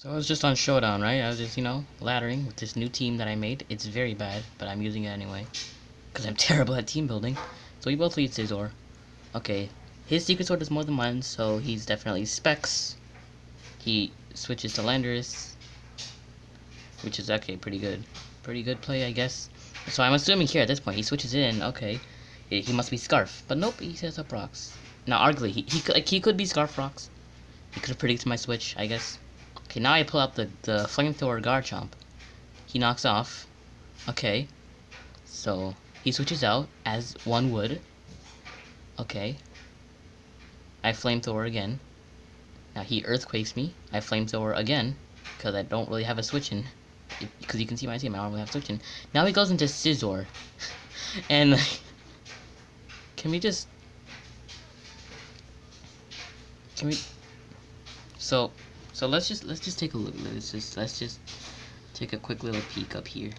So I was just on Showdown, right? I was just, laddering with this new team that I made. It's very bad, but I'm using it anyway. Because I'm terrible at team building. So we both lead Scizor. Okay. His secret sword is more than mine, so he's definitely Specs. He switches to Landorus, which is actually pretty good. Pretty good play, I guess. So I'm assuming here at this point, he switches in, okay. He must be Scarf. But nope, he sets up Rocks. Now, arguably, he could be Scarf Rocks. He could have predicted my switch, I guess. Okay, now I pull out the Flamethrower Garchomp. He knocks off. Okay. So, he switches out, as one would. Okay. I Flamethrower again. Now he Earthquakes me. I Flamethrower again, because I don't really have a switch in. Because you can see my team, I don't really have a switch in. Now he goes into Scizor. And, can we just... Can we... So let's just take a look. Let's just take a quick little peek up here.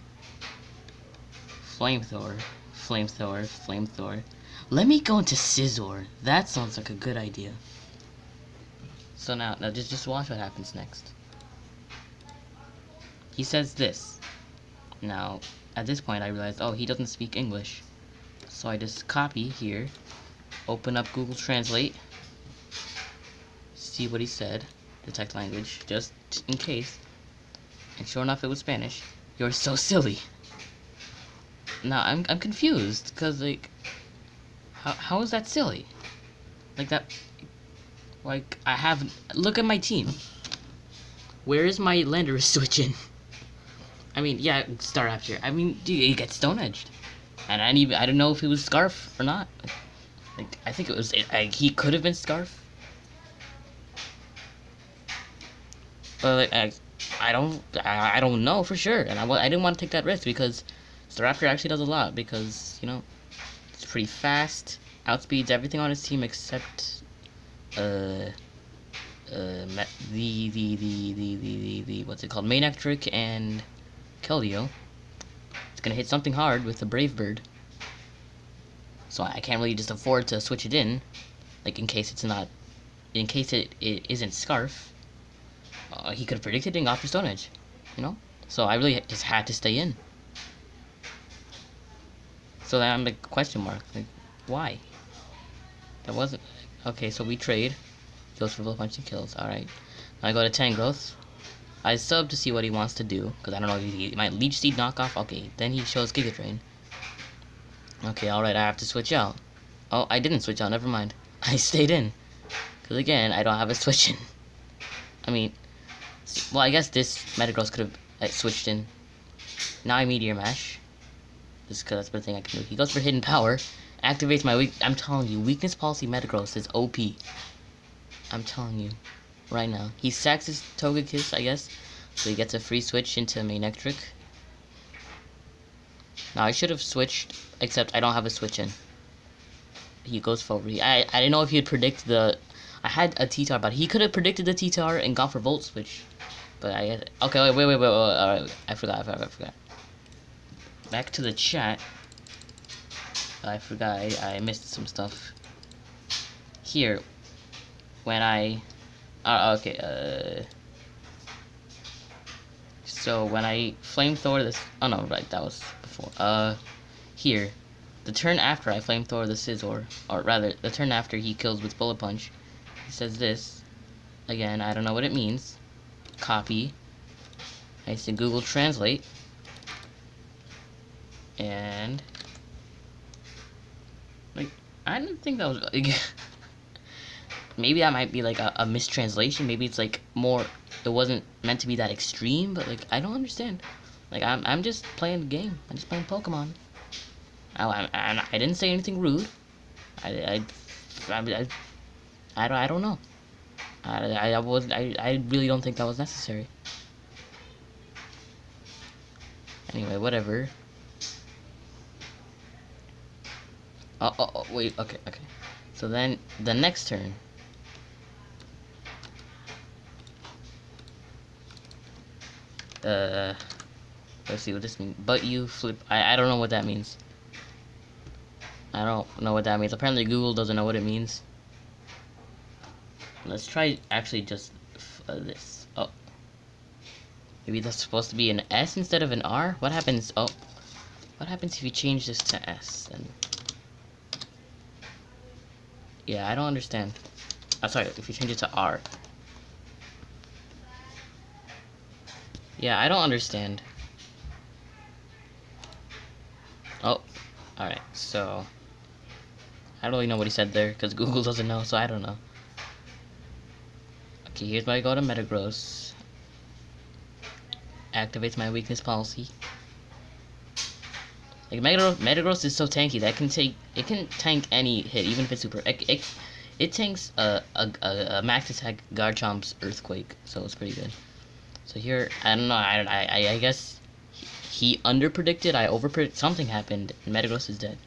Flamethrower, Flamethrower, Flamethrower. Let me go into Scizor. That sounds like a good idea. So now just watch what happens next. He says this. Now, at this point I realized, oh, he doesn't speak English. So I just copy here, open up Google Translate, see what he said, detect language, just in case. And sure enough, it was Spanish. You're so silly. Now I'm confused, cause like, how is that silly? Like that, like I have. Look at my team. Where is my Landorus switching? I mean, yeah, Staraptor. I mean, dude, you get Stone Edged, and I don't know if it was Scarf or not. Like I think it was. He could have been Scarf. But like, I don't know for sure, and I didn't want to take that risk because Staraptor actually does a lot because it's pretty fast, outspeeds everything on his team except the what's it called, Manectric and Keldeo. It's gonna hit something hard with the Brave Bird, so I can't really just afford to switch it in, like in case it isn't Scarf. He could have predicted and got for Stone Edge, so I really just had to stay in. So then I'm like, question mark, like, why? That wasn't... Okay, so we trade. He goes for a bunch of kills, alright. I go to Tangrowth. I sub to see what he wants to do, because I don't know if he might Leech Seed knockoff. Okay, then he shows Giga Drain. Okay, alright, I have to switch out. Oh, I didn't switch out, never mind. I stayed in. Because again, I don't have a switch in. I mean, well, I guess this Metagross could have switched in. Now I Meteor Mash. Just because that's the thing I can do. He goes for Hidden Power. Activates my weak... I'm telling you, Weakness Policy Metagross is OP. I'm telling you. Right now. He sacks his Togekiss, I guess. So he gets a free switch into Manectric. Now I should have switched, except I don't have a switch in. He goes for... I didn't know if he'd predict the... I had a T-Tar, but he could have predicted the T-Tar and gone for Volt Switch. But I had... Okay, wait. Alright, I forgot. Back to the chat. I forgot, I missed some stuff. Here, when I... So when I Flamethrower this... Oh no, right, that was before. Here, the turn after I Flamethrower the Scizor, or rather, the turn after he kills with Bullet Punch, he says this. Again, I don't know what it means. Copy. I say Google Translate. And... like, I didn't think that was... Like, maybe that might be like a mistranslation. Maybe it's like more... It wasn't meant to be that extreme, but like, I don't understand. Like, I'm just playing the game. I'm just playing Pokemon. I didn't say anything rude. I don't know. I really don't think that was necessary. Anyway, whatever. Oh, wait, okay. So then, the next turn. Let's see what this means. But you flip... I don't know what that means. I don't know what that means. Apparently Google doesn't know what it means. Let's try actually just this. Oh. Maybe that's supposed to be an S instead of an R? What happens? Oh, what happens if you change this to S? Then, yeah, I don't understand. Sorry, if you change it to R. Yeah, I don't understand. Oh, alright, so I don't really know what he said there, because Google doesn't know, so I don't know. Okay, here's where I go to Metagross. Activates my weakness policy. Like Metagross is so tanky that it can tank any hit, even if it's super. It tanks a max attack Garchomp's Earthquake, so it's pretty good. So here, I don't know, I guess he underpredicted, I overpredicted, something happened, and Metagross is dead.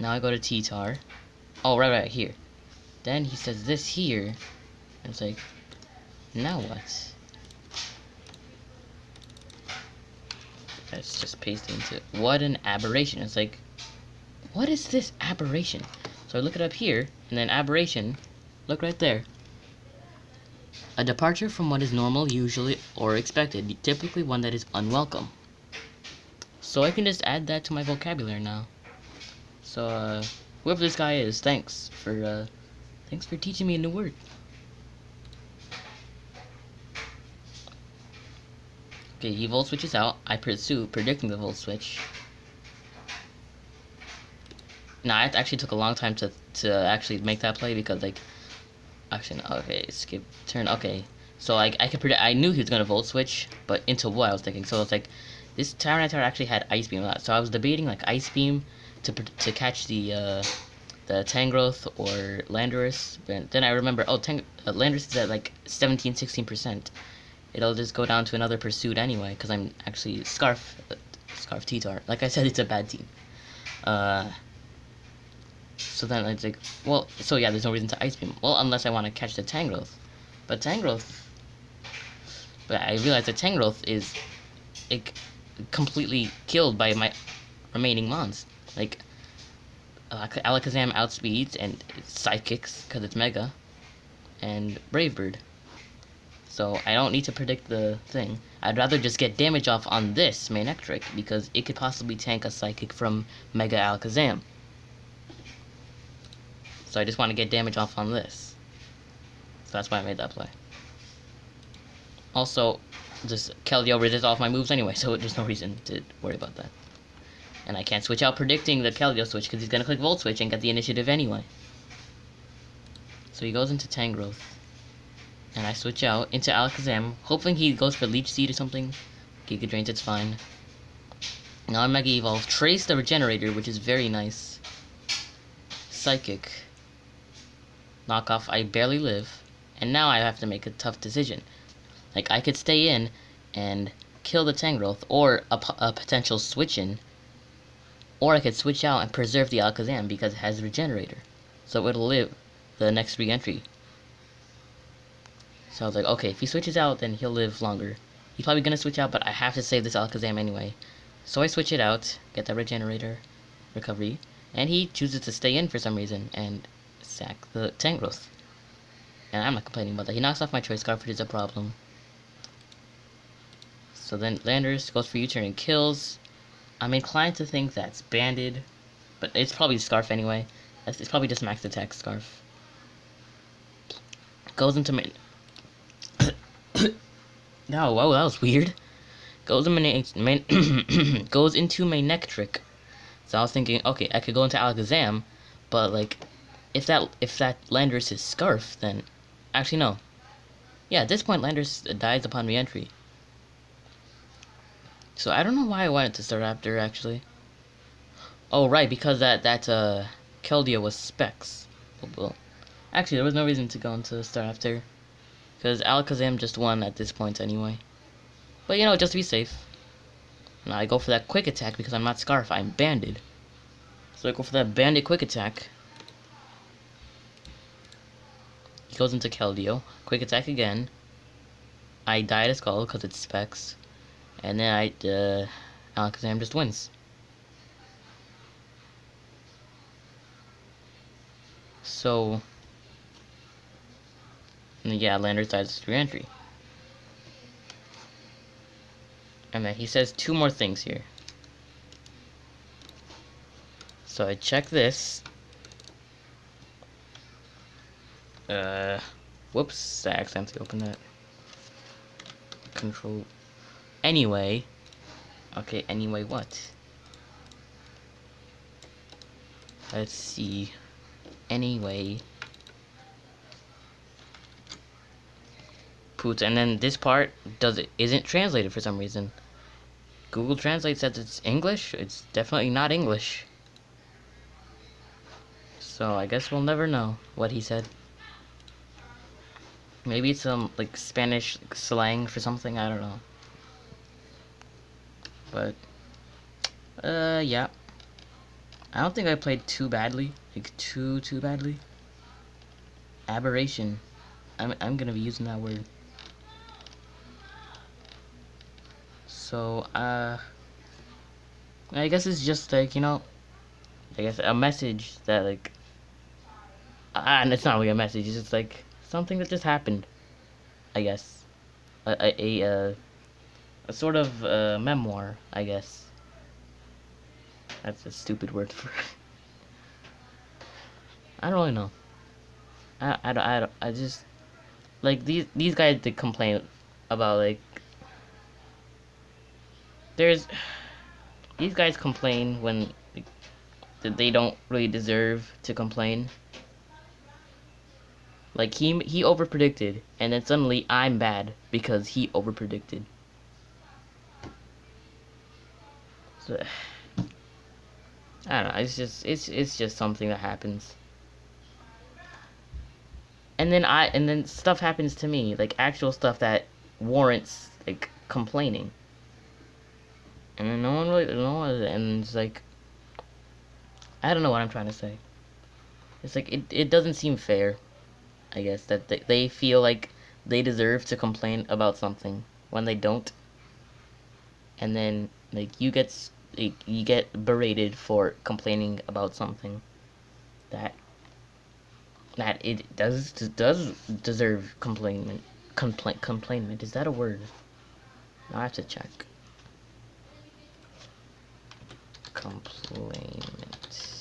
Now I go to T-Tar. Oh, right here. Then he says this here, and it's like, now what? Let's just paste it into, what an aberration. It's like, what is this aberration? So I look it up here, and then aberration, look right there. A departure from what is normal, usually, or expected, typically one that is unwelcome. So I can just add that to my vocabulary now. So, whoever this guy is, thanks for teaching me a new word. Okay, he volt switches out. I pursue, predicting the volt switch. Now, it actually took a long time to actually make that play because, like, actually, no, okay, skip turn. Okay, so like I could predict. I knew he was gonna volt switch, but into what I was thinking. So it's like this Tyranitar actually had Ice Beam. So I was debating like Ice Beam to catch the Tangrowth or Landorus. But then I remember, oh, Landorus is at like 17-16%. It'll just go down to another pursuit anyway, because I'm actually Scarf T-Tar. Like I said, it's a bad team. So then it's like, well, so yeah, there's no reason to Ice Beam. Well, unless I want to catch the Tangrowth. But I realized that Tangrowth is completely killed by my remaining mons. Like, Alakazam outspeeds and Psychics, because it's Mega, and Brave Bird. So I don't need to predict the thing. I'd rather just get damage off on this Manectric, because it could possibly tank a Psychic from Mega Alakazam. So I just want to get damage off on this. So that's why I made that play. Also, just Keldeo resists all of my moves anyway, so there's no reason to worry about that. And I can't switch out predicting the Keldeo switch, because he's going to click Volt Switch and get the initiative anyway. So he goes into Tangrowth. And I switch out into Alakazam, hoping he goes for Leech Seed or something. Giga Drains, it's fine. Now I Mega Evolve. Trace the Regenerator, which is very nice. Psychic. Knock off I Barely Live. And now I have to make a tough decision. Like, I could stay in and kill the Tangrowth, or a potential switch in. Or I could switch out and preserve the Alakazam because it has Regenerator. So it'll live the next re-entry. So I was like, okay, if he switches out, then he'll live longer. He's probably gonna switch out, but I have to save this Alakazam anyway. So I switch it out, get the Regenerator, recovery, and he chooses to stay in for some reason, and sack the Tangrowth. And I'm not complaining about that. He knocks off my Choice Scarf, which is a problem. So then Landorus goes for U-turn and kills. I'm inclined to think that's Banded, but it's probably Scarf anyway. It's probably just Max Attack Scarf. Goes into main... No, whoa, that was weird. Goes into Manectric. So I was thinking, okay, I could go into Alakazam, but like, if that Landorus is Scarf, then actually no. Yeah, at this point Landorus dies upon re-entry. So I don't know why I wanted to Staraptor actually. Oh right, because that Keldeo was Specs. Well, actually there was no reason to go into Staraptor, because Alakazam just won at this point anyway. But you know, just to be safe. Now I go for that quick attack because I'm not Scarf, I'm Banded. So I go for that Banded quick attack. He goes into Keldeo. Quick attack again. I die to Skull because it's Specs. And then Alakazam just wins. So, yeah, Landorus dies to re-entry. And then he says 2 more things here. So I check this. Whoops, I accidentally opened that. Control. Anyway. Okay, anyway what? Let's see. Anyway. Poots, and then this part isn't translated for some reason. Google Translate says it's English. It's definitely not English. So I guess we'll never know what he said. Maybe it's some like Spanish slang for something, I don't know. But yeah. I don't think I played too badly. Like too badly. Aberration. I'm gonna be using that word. So I guess it's just like, you know, I guess a message that like and it's not really a message, it's just like something that just happened. I guess. A sort of memoir, I guess. That's a stupid word for I don't really know. I just like these guys that complain about like there's these guys complain when like, that they don't really deserve to complain. Like he overpredicted, and then suddenly I'm bad because he overpredicted. So, I don't know. It's just something that happens. And then stuff happens to me, like actual stuff that warrants like complaining. And then and it's like I don't know what I'm trying to say. It's like it doesn't seem fair. I guess that they feel like they deserve to complain about something when they don't, and then like you get berated for complaining about something that it does deserve complainment. Is that a word? I have to check. Complainment.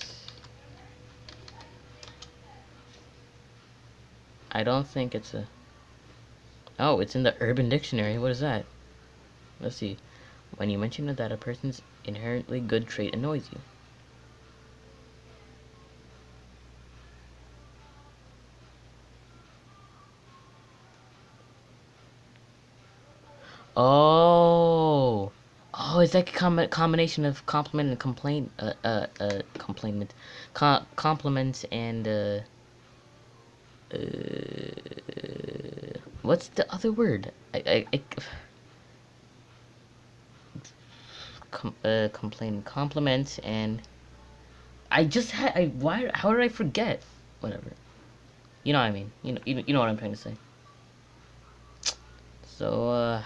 I don't think it's a... Oh, it's in the Urban Dictionary. What is that? Let's see. When you mention that a person's inherently good trait annoys you. Oh! Oh, it's like a combination of compliment and complaint. Complaint. Compliment and, what's the other word? Complain, compliment, and I just had why? How did I forget? Whatever. You know what I mean. You know what I'm trying to say. So I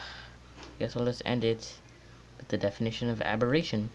guess I'll just end it with the definition of aberration.